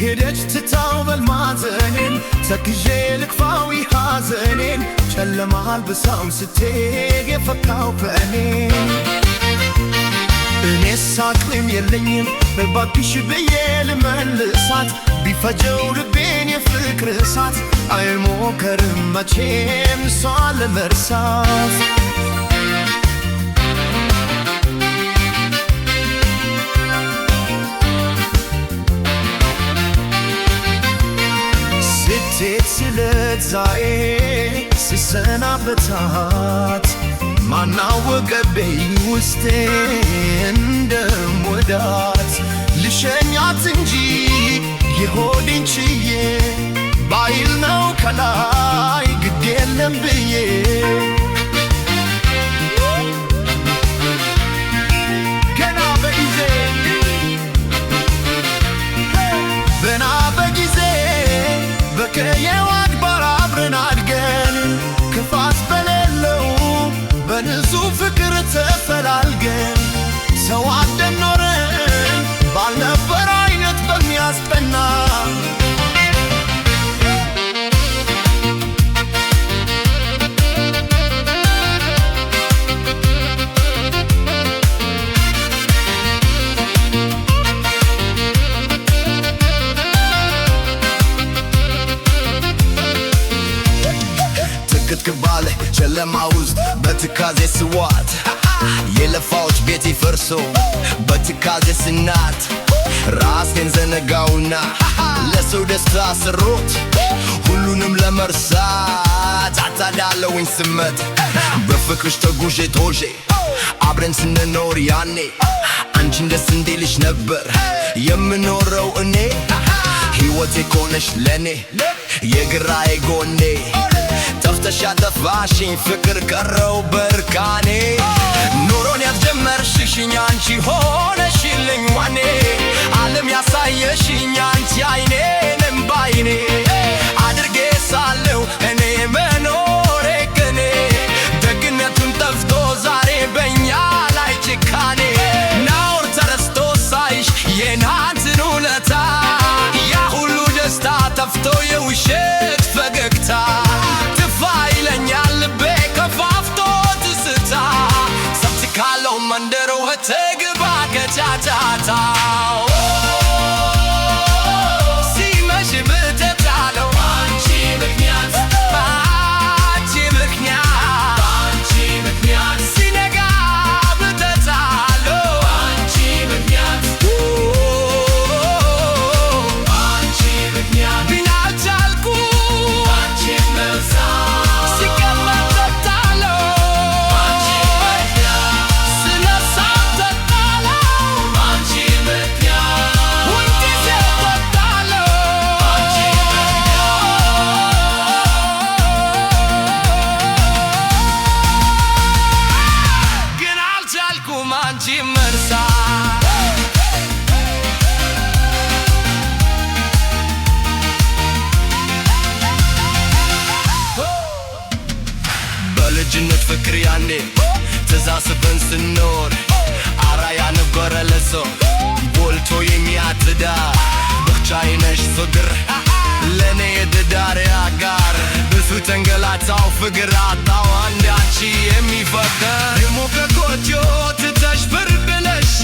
ሄደች ትታው በልማዘኔን ተክዤ ልክፋዊ ሐዘኔን ጨለማ አልብሳው ስትሄድ የፈካው በእኔ እኔስ አቅም የለኝም እባክሽ ብዬ ልመልሳት ቢፈጀው ልቤን የፍቅር እሳት አይሞከርም መቼም እሷን ለመርሳት ስትሄድ ስለዛዬ ስሰናበታት ማናወቀብኝ ውስጤ እንደምወዳት ልሸኛት እንጂ የሆዴን ችዬ ባይል ነው ከላይ ግድ የለም ብዬ በቀየው አድባር አብረን አድገን ክፋት በሌለው በንጹህ ፍቅር ተፈላልገን ሰው አደን ኖረን ባልነበረ አይነት በሚያስጠና ክትክባለ ጨለማ ውስጥ በትካዜ ስዋት የለፋዎች ቤቴ ፈርሶ በትካዜ ስናት ራሴን ዘነጋውና ለሰው ደስታ ስሮት ሁሉንም ለመርሳት አታዳለውኝ ስመት በፍቅርሽ ተጉዤ ቶዤ አብረን ስንኖር ያኔ አንቺን ደስ እንዲልሽ ነበር የምኖረው እኔ ሕይወቴ ኮነሽ ለኔ የግራዬ ጎኔ ጠፍተሽ ያጠፋሽኝ ፍቅር ቀረው በርካኔ ኑሮን ያስጀመርሽኝ አንቺ ሆነሽልኝ ዋኔ ዓለም ያሳየሽኝ አንቺ አይኔንም ባይኔ አድርጌ ሳለው እኔ መኖሬ ቅኔ ደግነቱን ጠፍቶ ዛሬ በእኛ ላይ ጭካኔ ናውር ተረስቶ ሳይሽ የናንትን ውለታ ያ ሁሉ ደስታ ጠፍቶ የውሸት ፈገግታ መንደሮ ተግባ ከጫጫታው ሲመሽ ብትጣለው አንቺ ምክንያት ሲነጋ ብትጣለው አንቺ ምክንያት ቢናቻልኩ አንቺ መልሳ በልጅነት ፍቅር ያኔ ተዛስበን ስኖር አራያ ነበረ ለሰው ቦልቶ የሚያትዳ ብቻዬ ነሽ ፍቅር ለኔ የትዳሬ አጋር ብዙ ተንገላታው ፍቅር አጣው አንዳንቺ የሚፈቅር የሞቀ ጎጆ ትተሽ ብር ብለሽ